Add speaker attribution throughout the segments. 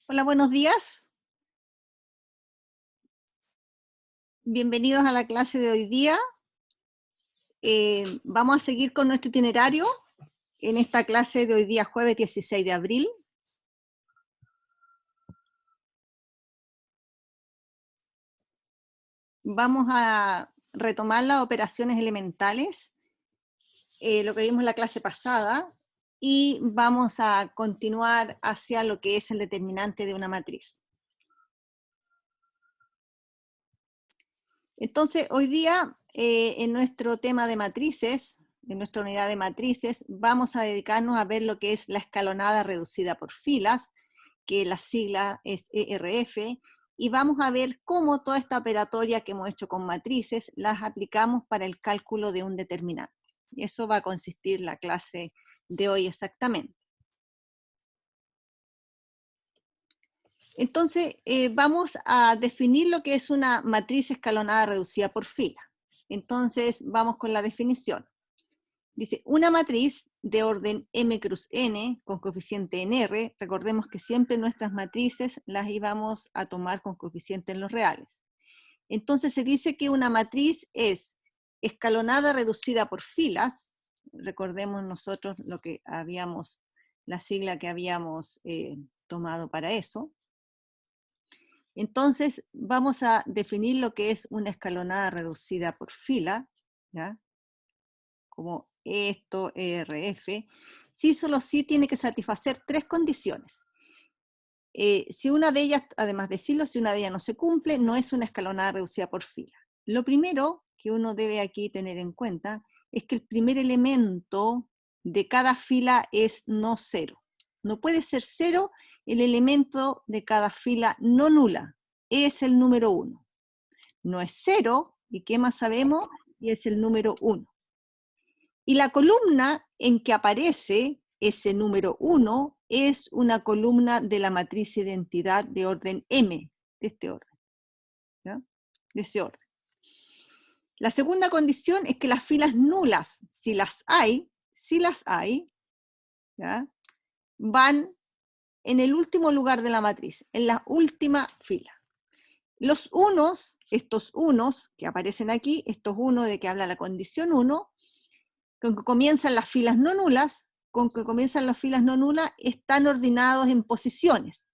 Speaker 1: Hola, buenos días. Bienvenidos a la clase de hoy día. Vamos a seguir con nuestro itinerario en esta clase de hoy día, jueves 16 de abril. Vamos a retomar las operaciones elementales, lo que vimos en la clase pasada, y vamos a continuar hacia lo que es el determinante de una matriz. Entonces, hoy día, en nuestro tema de matrices, en nuestra unidad de matrices, vamos a dedicarnos a ver lo que es la escalonada reducida por filas, que la sigla es ERF, y vamos a ver cómo toda esta operatoria que hemos hecho con matrices las aplicamos para el cálculo de un determinante. Y eso va a consistir la clase de hoy exactamente. Entonces, vamos a definir lo que es una matriz escalonada reducida por fila. Entonces, vamos con la definición. Dice, una matriz de orden m cruz n con coeficiente en R, recordemos que siempre nuestras matrices las íbamos a tomar con coeficiente en los reales. Entonces se dice que una matriz es escalonada reducida por filas, recordemos nosotros lo que habíamos, la sigla que habíamos tomado para eso. Entonces vamos a definir lo que es una escalonada reducida por fila, ¿ya? Como esto, ERF, sí, solo sí tiene que satisfacer tres condiciones. Si una de ellas, además de decirlo, si una de ellas no se cumple, no es una escalonada reducida por fila. Lo primero que uno debe aquí tener en cuenta es que el primer elemento de cada fila es no cero. No puede ser cero el elemento de cada fila no nula, es el número 1. No es cero, ¿y qué más sabemos? Y es el número 1. Y la columna en que aparece ese número 1 es una columna de la matriz identidad de orden M, de este orden, ¿ya? De ese orden. La segunda condición es que las filas nulas, si las hay, ¿ya? Van en el último lugar de la matriz, en la última fila. Los unos, estos unos que aparecen aquí, estos unos de que habla la condición 1, con que comienzan las filas no nulas, están ordenados en posiciones.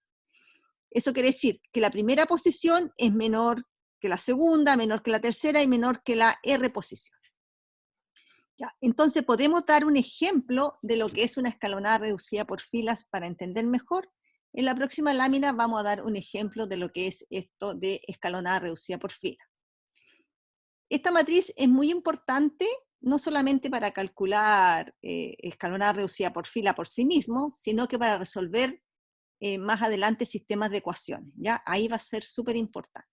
Speaker 1: Eso quiere decir que la primera posición es menor que la segunda, menor que la tercera y menor que la R posición. Ya, entonces podemos dar un ejemplo de lo que es una escalonada reducida por filas para entender mejor. En la próxima lámina vamos a dar un ejemplo de lo que es esto de escalonada reducida por fila. Esta matriz es muy importante no solamente para calcular escalonada reducida por fila por sí mismo, sino que para resolver más adelante sistemas de ecuaciones, ¿ya? Ahí va a ser súper importante.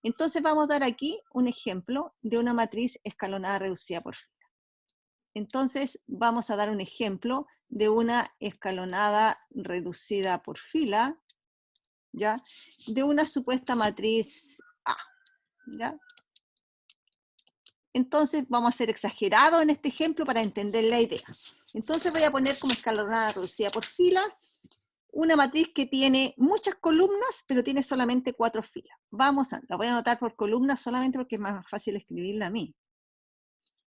Speaker 1: Entonces vamos a dar aquí un ejemplo de una matriz escalonada reducida por fila. Entonces vamos a dar un ejemplo de una escalonada reducida por fila, ¿ya? De una supuesta matriz A, ¿ya? Entonces vamos a ser exagerados en este ejemplo para entender la idea. Entonces voy a poner como escalonada reducida por fila una matriz que tiene muchas columnas, pero tiene solamente 4 filas. La voy a anotar por columnas solamente porque es más fácil escribirla a mí.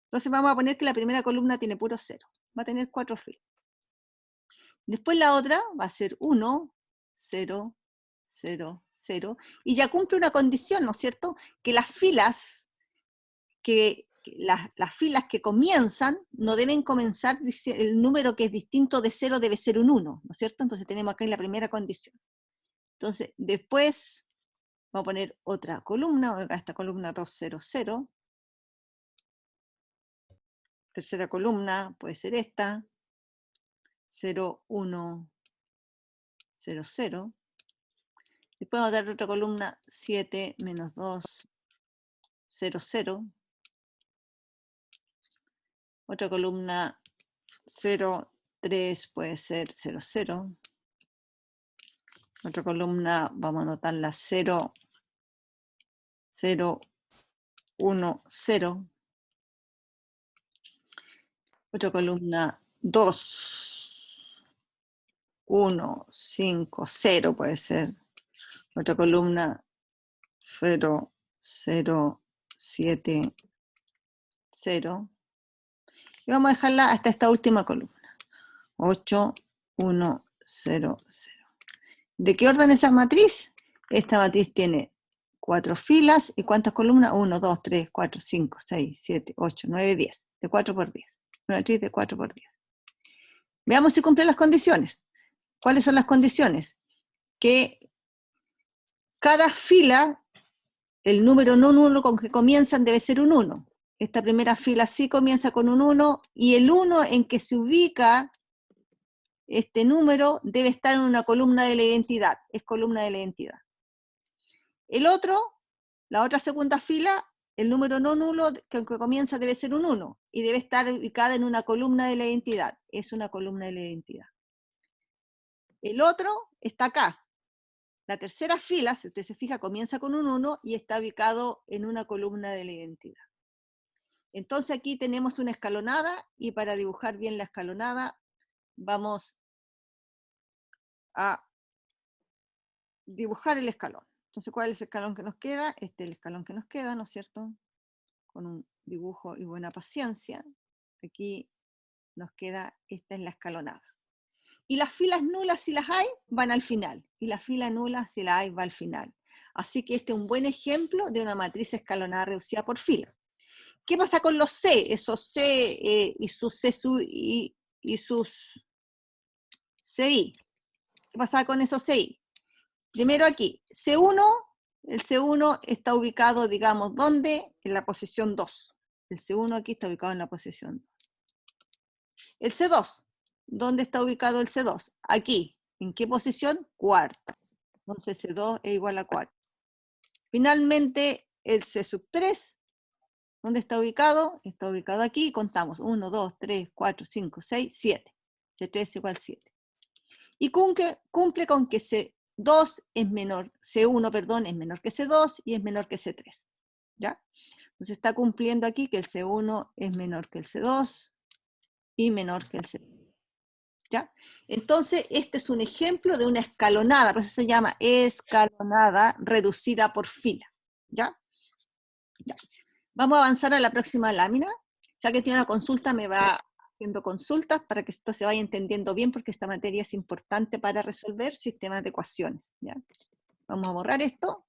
Speaker 1: Entonces vamos a poner que la primera columna tiene puro 0. Va a tener 4 filas. Después la otra va a ser 1, 0, 0, 0. Y ya cumple una condición, ¿no es cierto? Que las filas las filas que comienzan no deben comenzar, el número que es distinto de 0 debe ser un 1, ¿no es cierto? Entonces tenemos acá en la primera condición. Entonces, después vamos a poner otra columna, acá esta columna 2, 0, 0. Tercera columna puede ser esta, 0, 1, 0, 0. Después vamos a dar otra columna, 7, menos 2, 0, 0. Otra columna, 0, 3 puede ser 0, 0. Otra columna, vamos a anotar la 0, 0, 1, 0. Otra columna, 2, 1, 5, 0 puede ser. Otra columna 0, 0, 7, 0. Y vamos a dejarla hasta esta última columna. 8, 1, 0, 0. ¿De qué orden es esa matriz? Esta matriz tiene 4 filas, ¿y cuántas columnas? 1, 2, 3, 4, 5, 6, 7, 8, 9, 10. De 4 por 10. Una matriz de 4 por 10. Veamos si cumple las condiciones. ¿Cuáles son las condiciones? Que cada fila, el número no nulo con que comienzan debe ser un 1. Esta primera fila sí comienza con un 1, y el 1 en que se ubica este número debe estar en una columna de la identidad, es columna de la identidad. El otro, la otra segunda fila, el número no nulo que comienza debe ser un 1, y debe estar ubicada en una columna de la identidad, es una columna de la identidad. El otro está acá. La tercera fila, si usted se fija, comienza con un 1 y está ubicado en una columna de la identidad. Entonces aquí tenemos una escalonada, y para dibujar bien la escalonada vamos a dibujar el escalón. Entonces, ¿cuál es el escalón que nos queda? Este es el escalón que nos queda, ¿no es cierto? Con un dibujo y buena paciencia. Aquí nos queda, esta es la escalonada. Y las filas nulas, si las hay, van al final. Y la fila nula, si la hay, va al final. Así que este es un buen ejemplo de una matriz escalonada reducida por fila. ¿Qué pasa con los C? Esos C y sus C y sus CI. ¿Qué pasa con esos CI? Primero aquí, C1, el C1 está ubicado, digamos, ¿dónde? En la posición 2. El C1 aquí está ubicado en la posición 2. El C2, ¿dónde está ubicado el C2? Aquí. ¿En qué posición? Cuarta. Entonces C2 es igual a cuarta. Finalmente, el C3, ¿dónde está ubicado? Está ubicado aquí, contamos 1, 2, 3, 4, 5, 6, 7. C3 es igual a 7. Y cumple con que C1, perdón, es menor que C2 y es menor que C3. ¿Ya? Entonces está cumpliendo aquí que el C1 es menor que el C2 y menor que el C3. ¿Ya? Entonces, este es un ejemplo de una escalonada, por eso se llama escalonada reducida por fila. ¿Ya? Ya. Vamos a avanzar a la próxima lámina. Ya que tiene una consulta, me va haciendo consultas para que esto se vaya entendiendo bien, porque esta materia es importante para resolver sistemas de ecuaciones. ¿Ya? Vamos a borrar esto.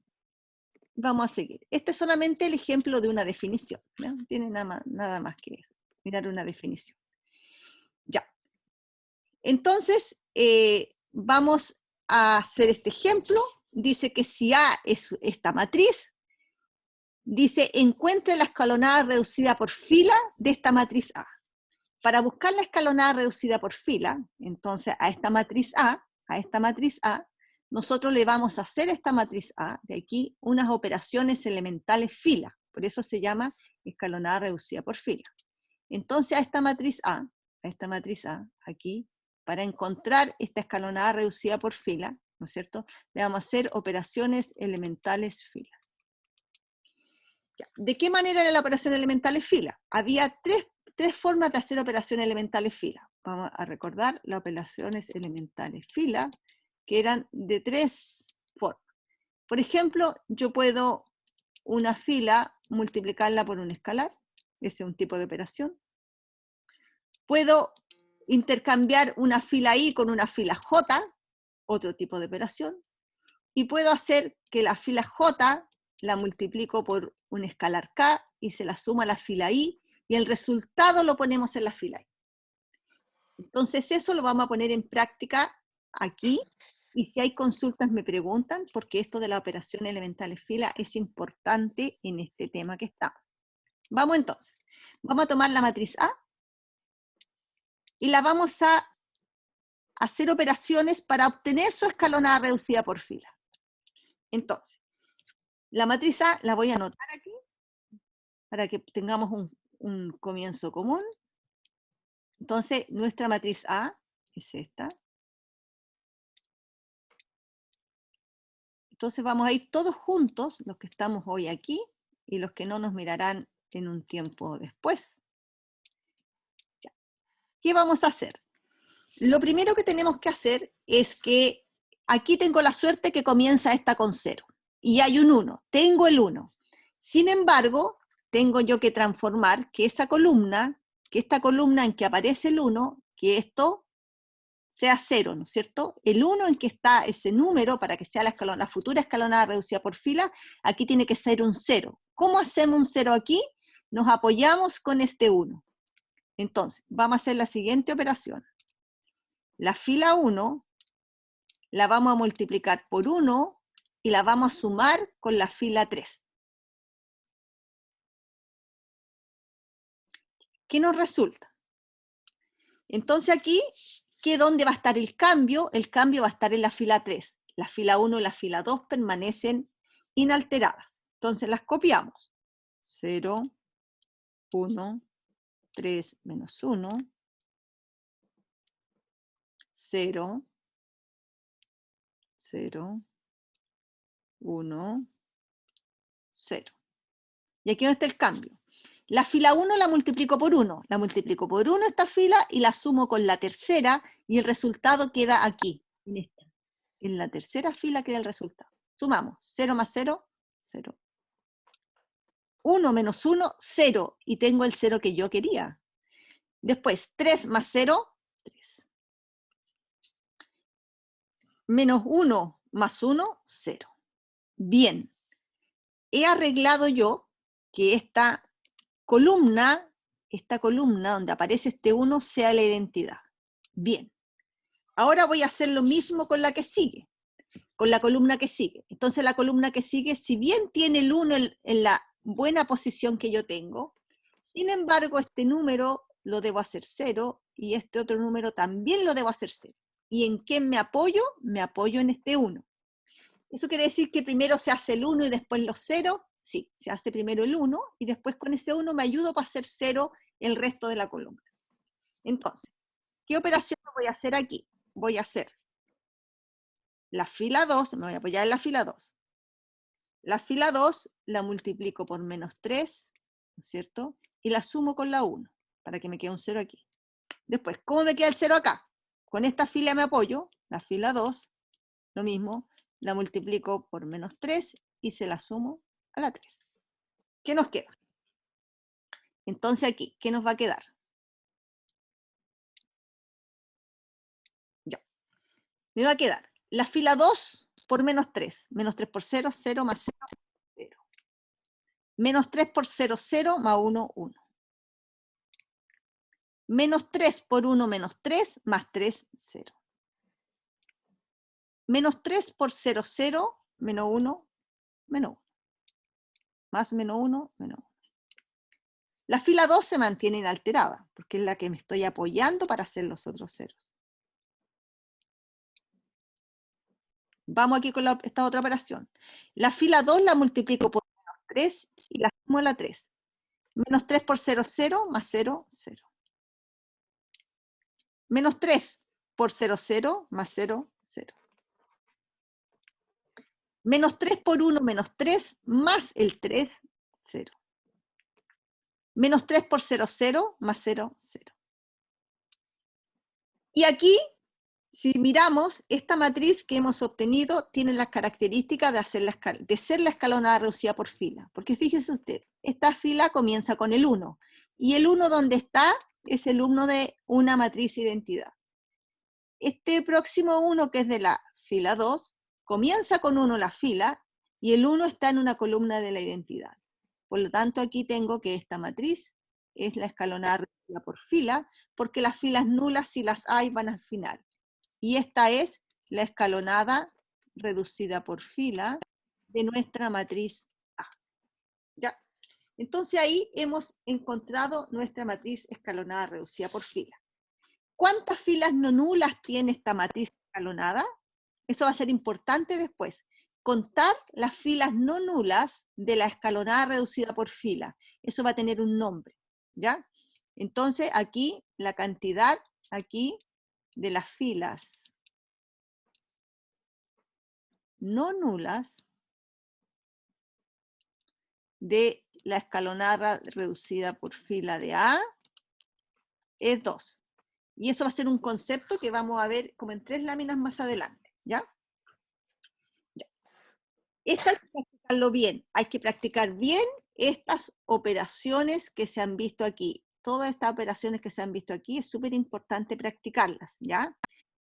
Speaker 1: Vamos a seguir. Este es solamente el ejemplo de una definición. ¿Ya? No tiene nada más que eso. Mirar una definición. Ya. Entonces, vamos a hacer este ejemplo. Dice que si A es esta matriz, dice, encuentre la escalonada reducida por fila de esta matriz A. Para buscar la escalonada reducida por fila, entonces a esta matriz A, nosotros le vamos a hacer a esta matriz A, de aquí, unas operaciones elementales fila. Por eso se llama escalonada reducida por fila. Entonces a esta matriz A, aquí, para encontrar esta escalonada reducida por fila, ¿no es cierto?, le vamos a hacer operaciones elementales filas. ¿De qué manera era la operación elementales fila? Había tres formas de hacer operaciones elementales fila. Vamos a recordar las operaciones elementales fila, que eran de 3 formas. Por ejemplo, yo puedo una fila multiplicarla por un escalar, ese es un tipo de operación. Puedo intercambiar una fila I con una fila J, otro tipo de operación. Y puedo hacer que la fila J la multiplico por un escalar K y se la suma a la fila I, y el resultado lo ponemos en la fila I. Entonces eso lo vamos a poner en práctica aquí, y si hay consultas me preguntan, porque esto de la operación elementales fila es importante en este tema que estamos. Vamos entonces, vamos a tomar la matriz A, y la vamos a hacer operaciones para obtener su escalonada reducida por fila. Entonces, la matriz A la voy a anotar aquí, para que tengamos un comienzo común. Entonces, nuestra matriz A es esta. Entonces vamos a ir todos juntos, los que estamos hoy aquí, y los que no nos mirarán en un tiempo después. Ya. ¿Qué vamos a hacer? Lo primero que tenemos que hacer es que aquí tengo la suerte que comienza esta con 0. Y hay un 1. Tengo el 1. Sin embargo, tengo yo que transformar que esta columna en que aparece el 1, que esto sea 0, ¿no es cierto? El 1 en que está ese número, para que sea la futura escalonada reducida por fila, aquí tiene que ser un 0. ¿Cómo hacemos un 0 aquí? Nos apoyamos con este 1. Entonces, vamos a hacer la siguiente operación. La fila 1 la vamos a multiplicar por 1 y la vamos a sumar con la fila 3. ¿Qué nos resulta? Entonces aquí, ¿dónde va a estar el cambio? El cambio va a estar en la fila 3. La fila 1 y la fila 2 permanecen inalteradas. Entonces las copiamos. 0, 1, 3 menos 1, 0, 0, 1, 0. Y aquí está el cambio. La fila 1 la multiplico por 1. La multiplico por 1 esta fila y la sumo con la tercera y el resultado queda aquí, en esta. En la tercera fila queda el resultado. Sumamos. 0 más 0, 0. 1 menos 1, 0. Y tengo el 0 que yo quería. Después, 3 más 0, 3. Menos 1 más 1, 0. Bien. He arreglado yo que esta columna donde aparece este 1 sea la identidad. Bien. Ahora voy a hacer lo mismo con la que sigue, con la columna que sigue. Entonces la columna que sigue, si bien tiene el 1 en la buena posición que yo tengo, sin embargo este número lo debo hacer 0 y este otro número también lo debo hacer 0. ¿Y en qué me apoyo? Me apoyo en este 1. ¿Eso quiere decir que primero se hace el 1 y después los 0? Sí, se hace primero el 1 y después con ese 1 me ayudo para hacer 0 el resto de la columna. Entonces, ¿qué operación voy a hacer aquí? Voy a hacer la fila 2, me voy a apoyar en la fila 2. La fila 2 la multiplico por menos 3, ¿no es cierto? Y la sumo con la 1, para que me quede un 0 aquí. Después, ¿cómo me queda el 0 acá? Con esta fila me apoyo, la fila 2, lo mismo, la multiplico por menos 3 y se la sumo a la 3. ¿Qué nos queda? Entonces aquí, ¿qué nos va a quedar? Ya. Me va a quedar la fila 2 por menos 3. Menos 3 por 0, 0 más 0, 0. Menos 3 por 0, 0 más 1, 1. Menos 3 por 1, menos 3, más 3, 0. Menos 3 por 0, 0, menos 1, menos 1. Más menos 1, menos 1. La fila 2 se mantiene inalterada, porque es la que me estoy apoyando para hacer los otros ceros. Vamos aquí con esta otra operación. La fila 2 la multiplico por menos 3 y la sumo a la 3. Menos 3 por 0, 0, más 0, 0. Menos 3 por 0, 0, más 0, 0. Menos 3 por 1, menos 3, más el 3, 0. Menos 3 por 0, 0, más 0, 0. Y aquí, si miramos, esta matriz que hemos obtenido tiene las características de ser la escalonada reducida por fila. Porque fíjese usted, esta fila comienza con el 1. Y el 1 donde está es el 1 de una matriz identidad. Este próximo 1, que es de la fila 2, comienza con 1 la fila y el 1 está en una columna de la identidad. Por lo tanto, aquí tengo que esta matriz es la escalonada reducida por fila, porque las filas nulas, si las hay, van al final. Y esta es la escalonada reducida por fila de nuestra matriz A. ¿Ya? Entonces ahí hemos encontrado nuestra matriz escalonada reducida por fila. ¿Cuántas filas no nulas tiene esta matriz escalonada? Eso va a ser importante después. Contar las filas no nulas de la escalonada reducida por fila. Eso va a tener un nombre, ¿ya? Entonces aquí la cantidad aquí de las filas no nulas de la escalonada reducida por fila de A es 2. Y eso va a ser un concepto que vamos a ver como en 3 láminas más adelante, ¿ya? Esto hay que practicarlo bien, hay que practicar bien estas operaciones que se han visto aquí. Todas estas operaciones que se han visto aquí es súper importante practicarlas, ¿ya?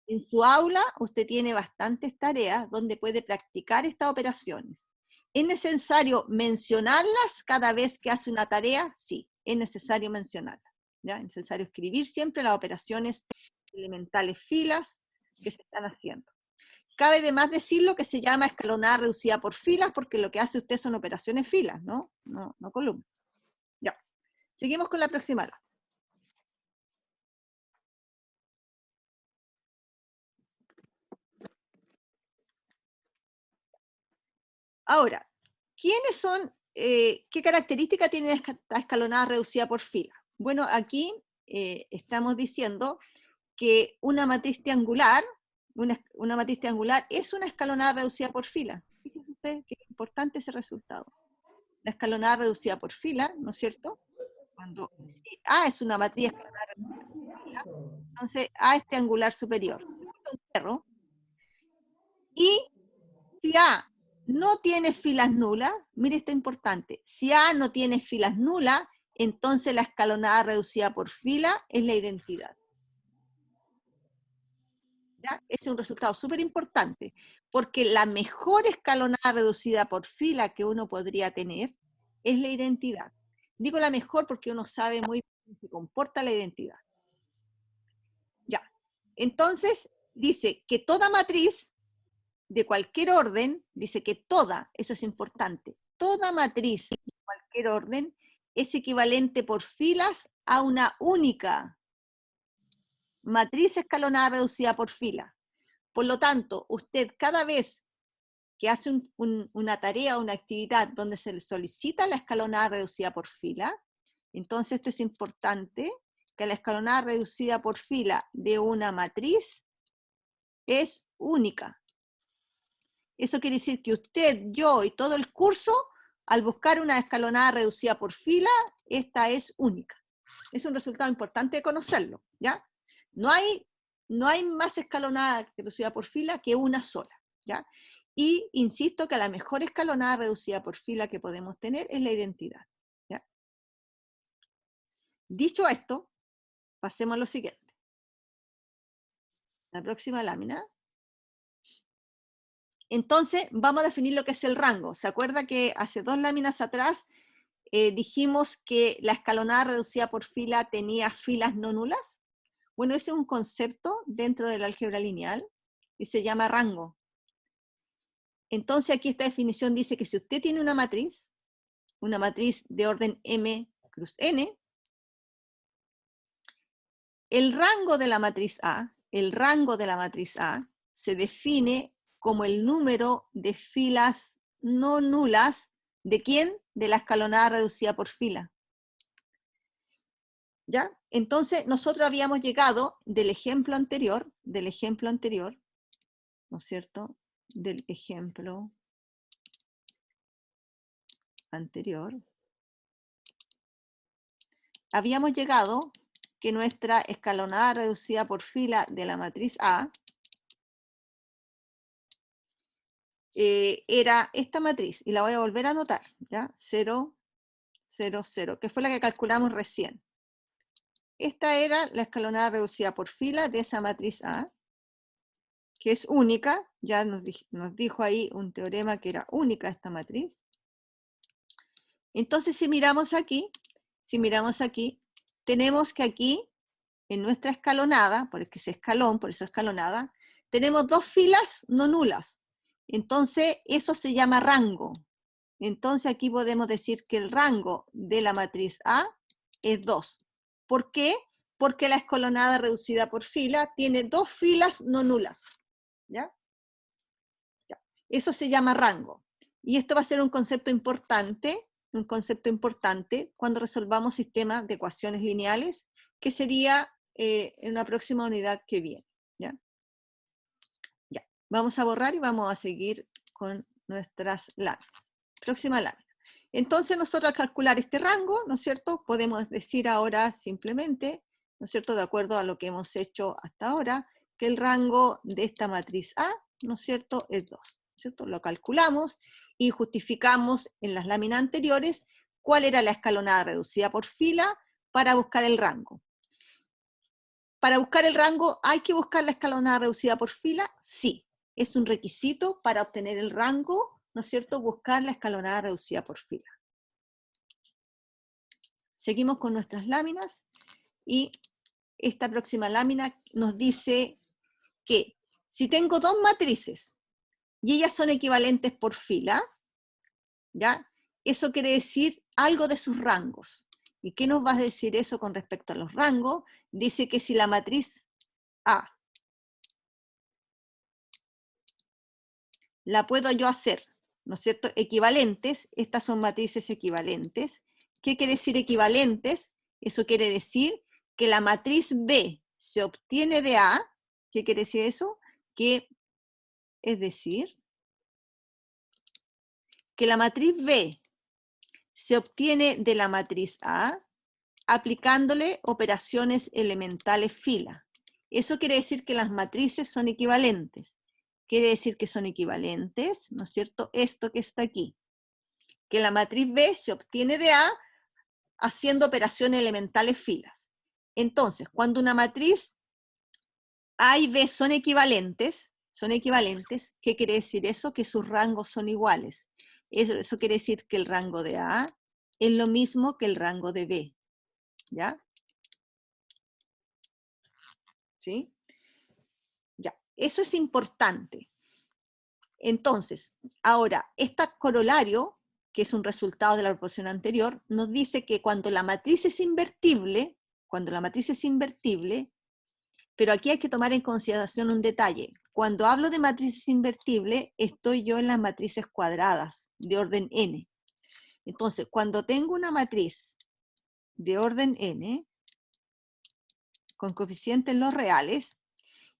Speaker 1: En su aula usted tiene bastantes tareas donde puede practicar estas operaciones. ¿Es necesario mencionarlas cada vez que hace una tarea? Sí, es necesario mencionarlas, ¿ya? Es necesario escribir siempre las operaciones elementales filas que se están haciendo. Cabe además decirlo que se llama escalonada reducida por filas, porque lo que hace usted son operaciones filas, ¿no? No columnas. Ya. Seguimos con la próxima lámina. Ahora, ¿quiénes son, qué característica tiene esta escalonada reducida por fila? Bueno, aquí estamos diciendo que una matriz triangular, una matriz triangular es una escalonada reducida por fila. Fíjese usted qué importante ese resultado. La escalonada reducida por fila, ¿no es cierto? Cuando si A es una matriz escalonada reducida por fila, entonces A es triangular superior. Y si A no tiene filas nulas, mire esto importante, si A no tiene filas nulas, entonces la escalonada reducida por fila es la identidad. ¿Ya? Ese es un resultado súper importante, porque la mejor escalonada reducida por fila que uno podría tener es la identidad. Digo la mejor porque uno sabe muy bien cómo se comporta la identidad. Ya. Entonces, dice que toda matriz de cualquier orden, dice que toda, eso es importante, toda matriz de cualquier orden es equivalente por filas a una única matriz escalonada reducida por fila. Por lo tanto, usted cada vez que hace una tarea o una actividad donde se le solicita la escalonada reducida por fila, entonces esto es importante, que la escalonada reducida por fila de una matriz es única. Eso quiere decir que usted, yo y todo el curso, al buscar una escalonada reducida por fila, esta es única. Es un resultado importante de conocerlo, ¿ya? No hay más escalonada reducida por fila que una sola, ¿ya? Y insisto que la mejor escalonada reducida por fila que podemos tener es la identidad, ¿ya? Dicho esto, pasemos a lo siguiente. La próxima lámina. Entonces, vamos a definir lo que es el rango. ¿Se acuerda que hace 2 láminas atrás dijimos que la escalonada reducida por fila tenía filas no nulas? Bueno, ese es un concepto dentro del álgebra lineal y se llama rango. Entonces aquí esta definición dice que si usted tiene una matriz de orden m cruz n, el rango de la matriz A se define como el número de filas no nulas, ¿de quién? De la escalonada reducida por fila. ¿Ya? Entonces, nosotros habíamos llegado del ejemplo anterior, ¿no es cierto? Del ejemplo anterior. Habíamos llegado que nuestra escalonada reducida por fila de la matriz A era esta matriz, y la voy a volver a anotar, ¿ya? 0, 0, 0, que fue la que calculamos recién. Esta era la escalonada reducida por fila de esa matriz A, que es única, ya nos dijo ahí un teorema que era única esta matriz. Entonces, si miramos aquí, tenemos que aquí, en nuestra escalonada, porque es escalón, por eso escalonada, tenemos 2 filas no nulas. Entonces, eso se llama rango. Entonces, aquí podemos decir que el rango de la matriz A es 2. ¿Por qué? Porque la escalonada reducida por fila tiene 2 filas no nulas. ¿Ya? Ya. Eso se llama rango. Y esto va a ser un concepto importante cuando resolvamos sistemas de ecuaciones lineales, que sería en la próxima unidad que viene. ¿Ya? Ya. Vamos a borrar y vamos a seguir con nuestras láminas. Próxima lámina. Entonces nosotros al calcular este rango, ¿no es cierto? Podemos decir ahora simplemente ¿no es cierto?, de acuerdo a lo que hemos hecho hasta ahora, que el rango de esta matriz A, ¿no es cierto?, es 2, ¿cierto? Lo calculamos y justificamos en las láminas anteriores cuál era la escalonada reducida por fila para buscar el rango. Para buscar el rango, ¿hay que buscar la escalonada reducida por fila? Sí, es un requisito para obtener el rango, ¿no es cierto?, buscar la escalonada reducida por fila. Seguimos con nuestras láminas y esta próxima lámina nos dice que si tengo dos matrices y ellas son equivalentes por fila, ¿ya? Eso quiere decir algo de sus rangos. ¿Y qué nos va a decir eso con respecto a los rangos? Dice que si la matriz A la puedo yo hacer, ¿no es cierto?, equivalentes, estas son matrices equivalentes. ¿Qué quiere decir equivalentes? Eso quiere decir que la matriz B se obtiene de A. ¿Qué quiere decir eso? Es decir, que la matriz B se obtiene de la matriz A aplicándole operaciones elementales fila. Eso quiere decir que las matrices son equivalentes. Quiere decir que son equivalentes, ¿no es cierto?, esto que está aquí. Que la matriz B se obtiene de A haciendo operaciones elementales filas. Entonces, cuando una matriz A y B son equivalentes, ¿qué quiere decir eso? Que sus rangos son iguales. Eso quiere decir que el rango de A es lo mismo que el rango de B. ¿Ya? ¿Sí? Ya, eso es importante. Entonces, ahora, este corolario, que es un resultado de la proposición anterior, nos dice que cuando la matriz es invertible, pero aquí hay que tomar en consideración un detalle. Cuando hablo de matrices invertibles, estoy yo en las matrices cuadradas de orden n. Entonces, cuando tengo una matriz de orden n, con coeficientes en los reales,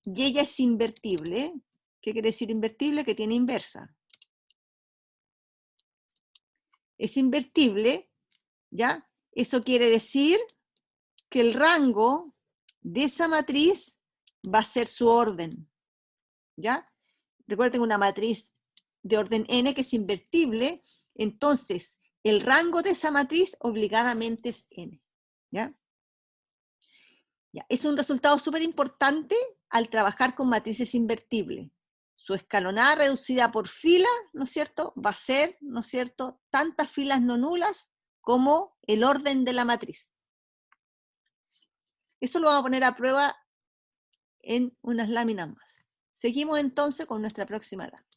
Speaker 1: y ella es invertible, ¿qué quiere decir invertible? Que tiene inversa. Es invertible, ¿ya? Eso quiere decir que el rango de esa matriz va a ser su orden, ¿ya? Recuerden una matriz de orden n que es invertible, entonces el rango de esa matriz obligadamente es n, ¿ya? Ya, es un resultado súper importante al trabajar con matrices invertibles. Su escalonada reducida por fila, ¿no es cierto?, va a ser, ¿no es cierto?, tantas filas no nulas como el orden de la matriz. Eso lo vamos a poner a prueba en unas láminas más. Seguimos entonces con nuestra próxima lámina.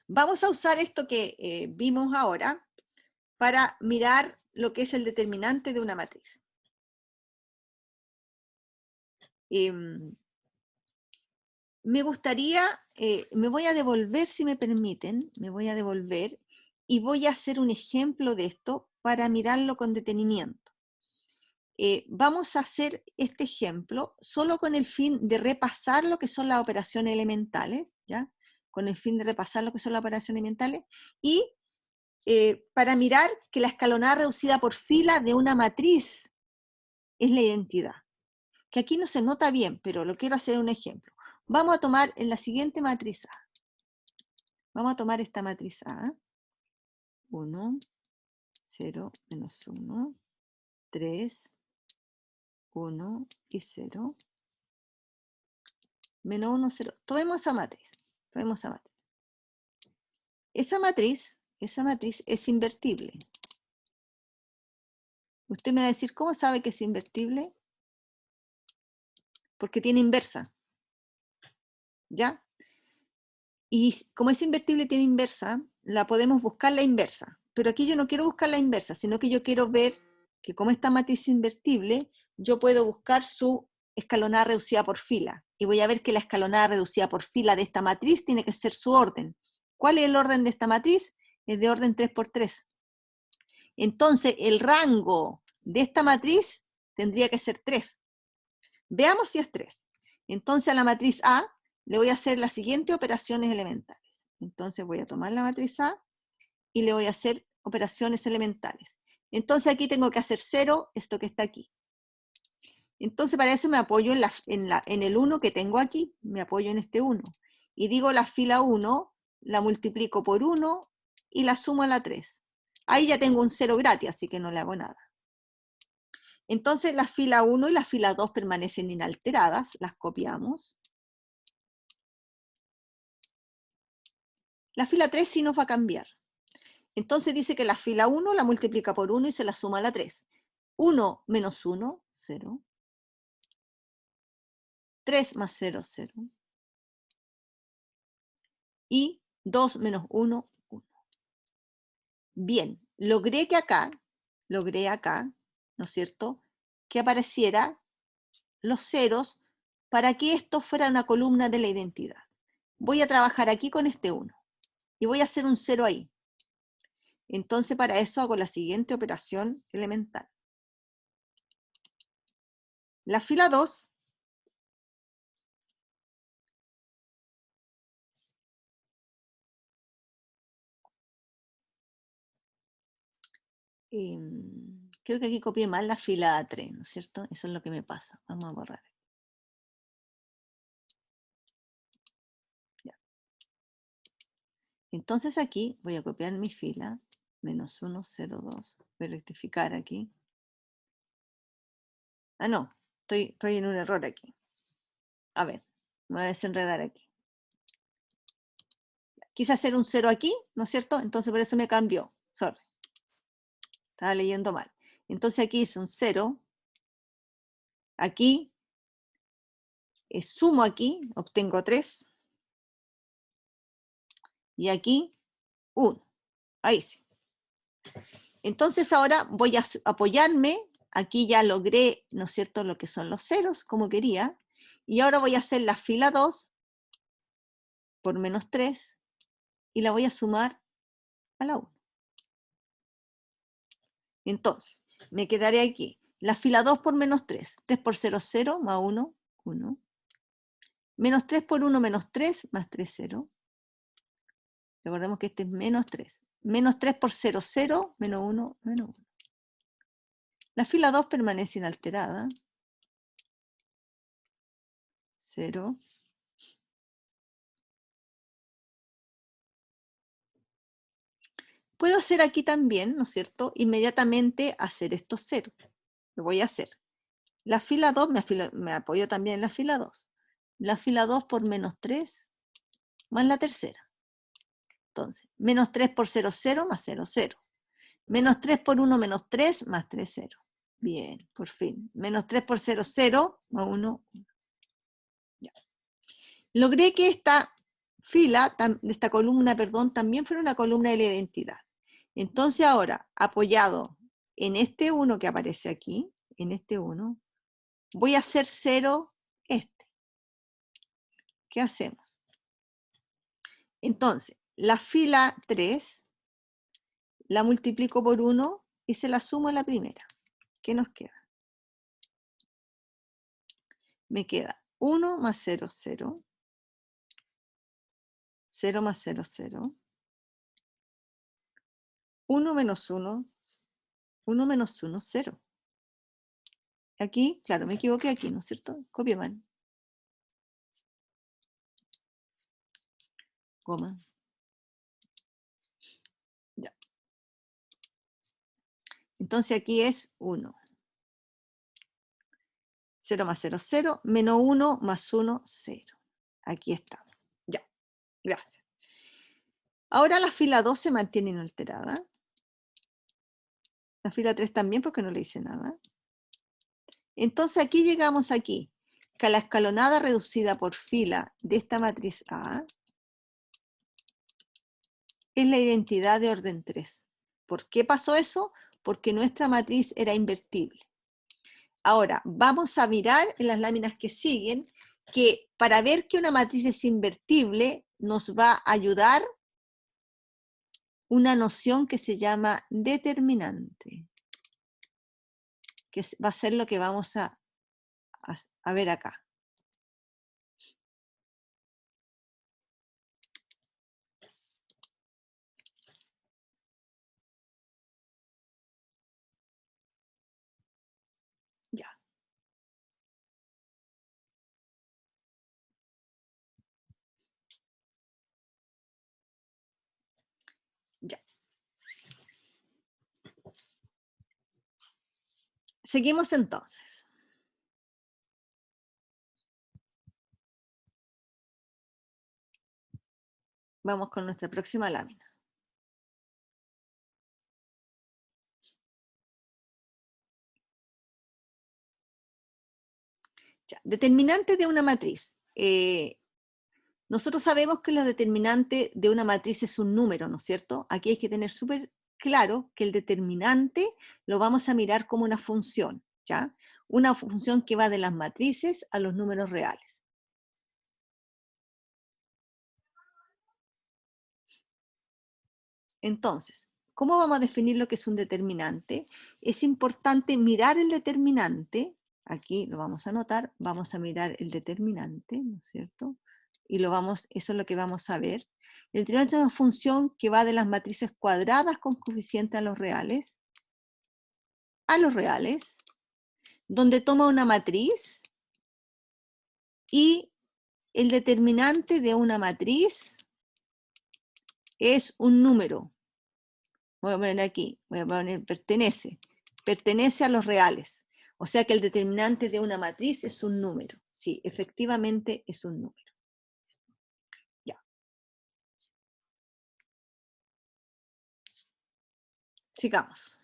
Speaker 1: Vamos a usar esto que vimos ahora para mirar lo que es el determinante de una matriz. Me gustaría, me voy a devolver, si me permiten, me voy a devolver y voy a hacer un ejemplo de esto para mirarlo con detenimiento. Vamos a hacer este ejemplo solo con el fin de repasar lo que son las operaciones elementales, ¿ya? Con el fin de repasar lo que son las operaciones elementales y para mirar que la escalonada reducida por fila de una matriz es la identidad. Que aquí no se nota bien, pero lo quiero hacer un ejemplo. Vamos a tomar en la siguiente matriz A. Vamos a tomar esta matriz A. 1, 0, menos 1, 3, 1 y 0. Menos 1, 0. Tomemos esa matriz. Esa matriz es invertible. Usted me va a decir, ¿cómo sabe que es invertible? Porque tiene inversa. ¿Ya? Y como es invertible, tiene inversa, la podemos buscar la inversa. Pero aquí yo no quiero buscar la inversa, sino que yo quiero ver que como esta matriz es invertible, yo puedo buscar su escalonada reducida por fila. Y voy a ver que la escalonada reducida por fila de esta matriz tiene que ser su orden. ¿Cuál es el orden de esta matriz? Es de orden 3×3. Entonces, el rango de esta matriz tendría que ser 3. Veamos si es 3. Entonces, a la matriz A le voy a hacer las siguientes operaciones elementales. Entonces, voy a tomar la matriz A y le voy a hacer operaciones elementales. Entonces aquí tengo que hacer 0, esto que está aquí. Entonces para eso me apoyo en el 1 que tengo aquí, me apoyo en este 1. Y digo la fila 1, la multiplico por 1 y la sumo a la 3. Ahí ya tengo un 0 gratis, así que no le hago nada. Entonces la fila 1 y la fila 2 permanecen inalteradas, las copiamos. La fila 3 sí nos va a cambiar. Entonces dice que la fila 1 la multiplica por 1 y se la suma a la 3. 1 menos 1, 0. 3 más 0, 0. Y 2 menos 1, 1. Bien, logré acá, ¿no es cierto?, que apareciera los ceros para que esto fuera una columna de la identidad. Voy a trabajar aquí con este 1 y voy a hacer un 0 ahí. Entonces para eso hago la siguiente operación elemental. La fila 2 creo que aquí copié mal la fila 3, ¿no es cierto? Eso es lo que me pasa. Vamos a borrar. Ya. Entonces aquí voy a copiar mi fila, menos 1, 0, 2. Voy a rectificar aquí. Ah, no, estoy en un error aquí. A ver, me voy a desenredar aquí. Quise hacer un 0 aquí, ¿no es cierto? Entonces por eso me cambió. Sorry. Estaba leyendo mal. Entonces aquí hice un 0. Aquí, sumo aquí, obtengo 3. Y aquí, 1. Ahí sí. Entonces ahora voy a apoyarme. Aquí ya logré, ¿no es cierto?, lo que son los ceros, como quería. Y ahora voy a hacer la fila 2 por menos 3. Y la voy a sumar a la 1. Entonces, me quedaré aquí. La fila 2 por menos 3. 3 por 0, 0, más 1, 1. Menos 3 por 1, menos 3, más 3, 0. Recordemos que este es menos 3. Menos 3 por 0, 0, menos 1, menos 1. La fila 2 permanece inalterada. 0. Puedo hacer aquí también, ¿no es cierto?, inmediatamente hacer estos 0. Lo voy a hacer. La fila 2, me apoyo también en la fila 2. La fila 2 por menos 3, más la tercera. Entonces, menos 3 por 0, 0, más 0, 0. Menos 3 por 1, menos 3, más 3, 0. Bien, por fin. Menos 3 por 0, 0, más 1, 1. Ya. Logré que esta fila, esta columna, perdón, también fuera una columna de la identidad. Entonces ahora, apoyado en este 1 que aparece aquí, en este 1, voy a hacer 0 este. ¿Qué hacemos? Entonces, la fila 3 la multiplico por 1 y se la sumo a la primera. ¿Qué nos queda? Me queda 1 más 0, 0. 0 más 0, 0. 1 menos 1, 1 menos 1, 0. Aquí, claro, me equivoqué aquí, ¿no es cierto? Copié mal. Coma. Ya. Entonces aquí es 1. 0 más 0, 0. Menos 1 más 1, 0. Aquí estamos. Ya, gracias. Ahora la fila 2 se mantiene inalterada. La fila 3 también porque no le hice nada. Entonces aquí llegamos aquí, que la escalonada reducida por fila de esta matriz A es la identidad de orden 3. ¿Por qué pasó eso? Porque nuestra matriz era invertible. Ahora, vamos a mirar en las láminas que siguen que para ver que una matriz es invertible nos va a ayudar una noción que se llama determinante, que va a ser lo que vamos a ver acá. seguimos entonces. Vamos con nuestra próxima lámina. Ya, determinante de una matriz. Nosotros sabemos que la determinante de una matriz es un número, ¿no es cierto? Aquí hay que tener súper claro que el determinante lo vamos a mirar como una función, ¿ya? Una función que va de las matrices a los números reales. Entonces, ¿cómo vamos a definir lo que es un determinante? Es importante mirar el determinante, aquí lo vamos a anotar, vamos a mirar el determinante, ¿no es cierto? Y eso es lo que vamos a ver. El determinante es una función que va de las matrices cuadradas con coeficiente a los reales, donde toma una matriz y el determinante de una matriz es un número. Voy a poner aquí, voy a poner pertenece a los reales. O sea que el determinante de una matriz es un número. Sí, efectivamente es un número. Ya. Sigamos.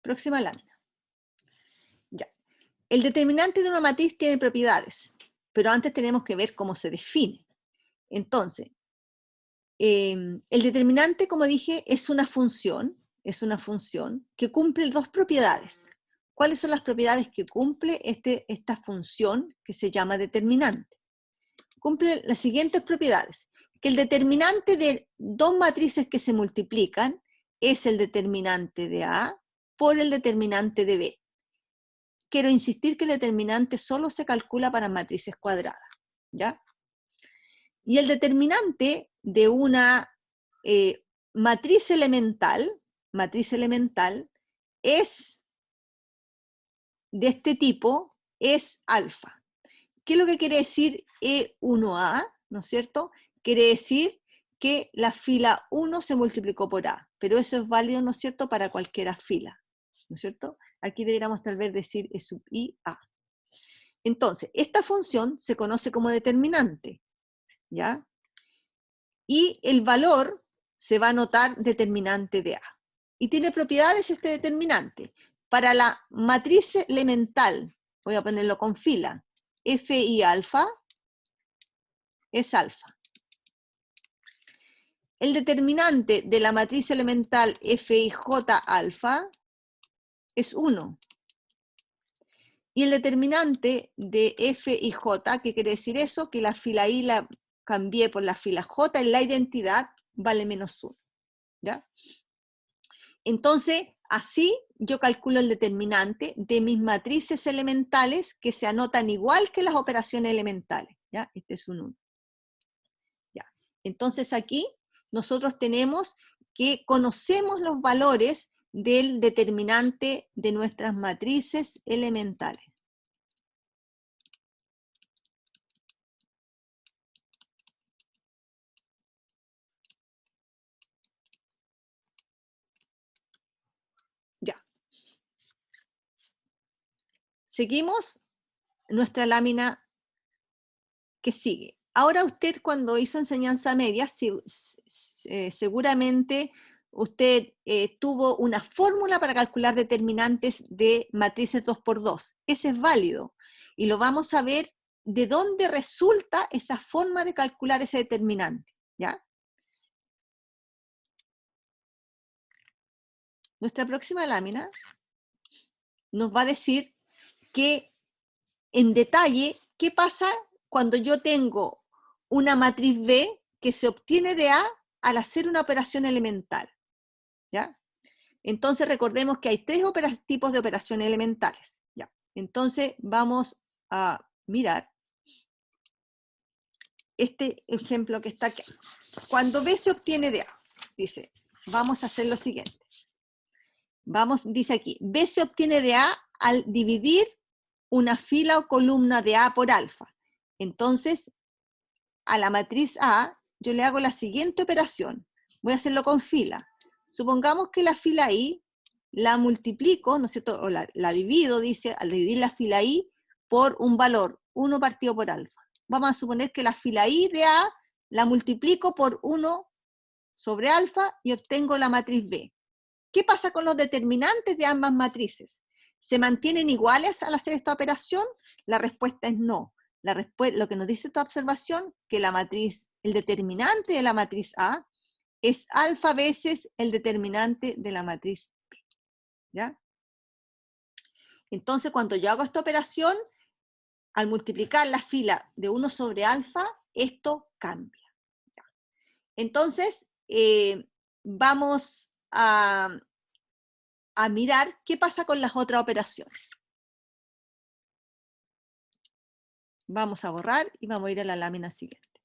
Speaker 1: Próxima lámina. Ya. El determinante de una matriz tiene propiedades, pero antes tenemos que ver cómo se define. Entonces, el determinante, como dije, es una función que cumple dos propiedades. ¿Cuáles son las propiedades que cumple esta función que se llama determinante? Cumple las siguientes propiedades. Que el determinante de dos matrices que se multiplican es el determinante de A por el determinante de B. Quiero insistir que el determinante solo se calcula para matrices cuadradas, ¿ya? Y el determinante de una matriz elemental es de este tipo, es alfa. ¿Qué es lo que quiere decir E1A? ¿No es cierto? Quiere decir que la fila 1 se multiplicó por A, pero eso es válido, ¿no es cierto?, para cualquier fila, ¿no es cierto? Aquí deberíamos tal vez decir E sub I A. Entonces, esta función se conoce como determinante, ¿ya? Y el valor se va a notar determinante de A. Y tiene propiedades este determinante. Para la matriz elemental, voy a ponerlo con fila, Fi alfa es alfa. El determinante de la matriz elemental Fij alfa es 1. Y el determinante de Fij, ¿qué quiere decir eso? Que la fila I la cambié por la fila J en la identidad, vale menos 1. ¿Ya? Entonces, así yo calculo el determinante de mis matrices elementales que se anotan igual que las operaciones elementales. ¿Ya? Este es un 1. ¿Ya? Entonces aquí nosotros tenemos que conocemos los valores del determinante de nuestras matrices elementales. Ya. Seguimos nuestra lámina que sigue. Ahora usted cuando hizo enseñanza media, seguramente usted tuvo una fórmula para calcular determinantes de matrices 2×2. Ese es válido. Y lo vamos a ver de dónde resulta esa forma de calcular ese determinante. ¿Ya? Nuestra próxima lámina nos va a decir que en detalle qué pasa cuando yo tengo una matriz B que se obtiene de A al hacer una operación elemental. ¿Ya? Entonces recordemos que hay tres tipos de operaciones elementales. ¿Ya? Entonces vamos a mirar este ejemplo que está aquí. Cuando B se obtiene de A, dice, vamos a hacer lo siguiente. Dice aquí, B se obtiene de A al dividir una fila o columna de A por alfa. Entonces, a la matriz A, yo le hago la siguiente operación. Voy a hacerlo con fila. Supongamos que la fila I la multiplico, ¿no es cierto? O la divido, dice, al dividir la fila I por un valor, 1 partido por alfa. Vamos a suponer que la fila I de A la multiplico por 1 sobre alfa y obtengo la matriz B. ¿Qué pasa con los determinantes de ambas matrices? ¿Se mantienen iguales al hacer esta operación? La respuesta es no. Lo que nos dice esta observación, que la matriz, el determinante de la matriz A es alfa veces el determinante de la matriz B. ¿Ya? Entonces, cuando yo hago esta operación, al multiplicar la fila de 1 sobre alfa, esto cambia. ¿Ya? Entonces, vamos a mirar qué pasa con las otras operaciones. Vamos a borrar y vamos a ir a la lámina siguiente.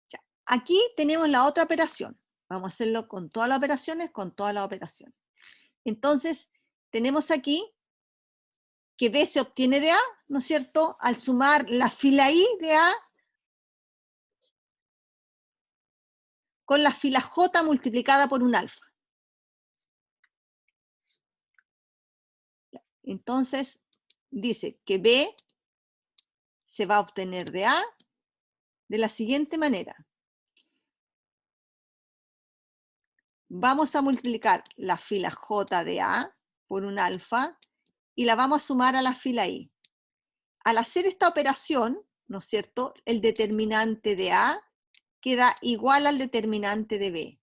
Speaker 1: Ya. Aquí tenemos la otra operación. Vamos a hacerlo con todas las operaciones, Entonces, tenemos aquí que B se obtiene de A, ¿no es cierto? Al sumar la fila I de A con la fila J multiplicada por un alfa. Entonces, dice que B se va a obtener de A de la siguiente manera. Vamos a multiplicar la fila J de A por un alfa y la vamos a sumar a la fila I. Al hacer esta operación, ¿no es cierto?, el determinante de A queda igual al determinante de B.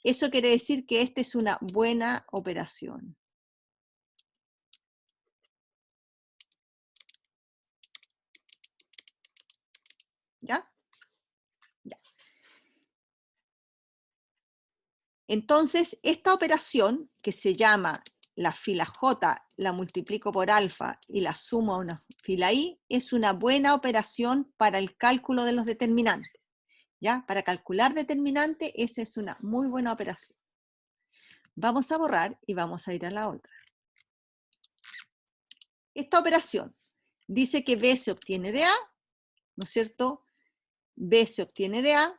Speaker 1: Eso quiere decir que esta es una buena operación. ¿Ya? Ya. Entonces, esta operación, que se llama la fila J, la multiplico por alfa y la sumo a una fila I, es una buena operación para el cálculo de los determinantes. ¿Ya? Para calcular determinante, esa es una muy buena operación. Vamos a borrar y vamos a ir a la otra. Esta operación dice que B se obtiene de A, ¿no es cierto? B se obtiene de A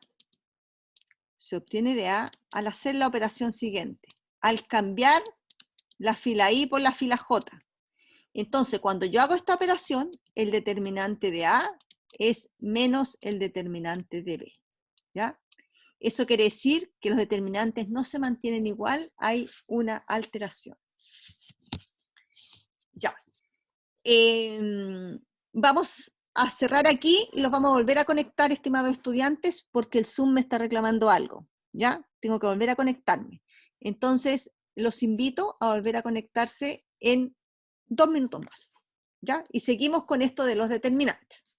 Speaker 1: al hacer la operación siguiente, al cambiar la fila I por la fila J. Entonces, cuando yo hago esta operación, el determinante de A es menos el determinante de B. ¿Ya? Eso quiere decir que los determinantes no se mantienen igual, hay una alteración. Ya. Vamos a cerrar aquí y los vamos a volver a conectar, estimados estudiantes, porque el Zoom me está reclamando algo. ¿Ya? Tengo que volver a conectarme. Entonces, los invito a volver a conectarse en 2 minutos más. ¿Ya? Y seguimos con esto de los determinantes.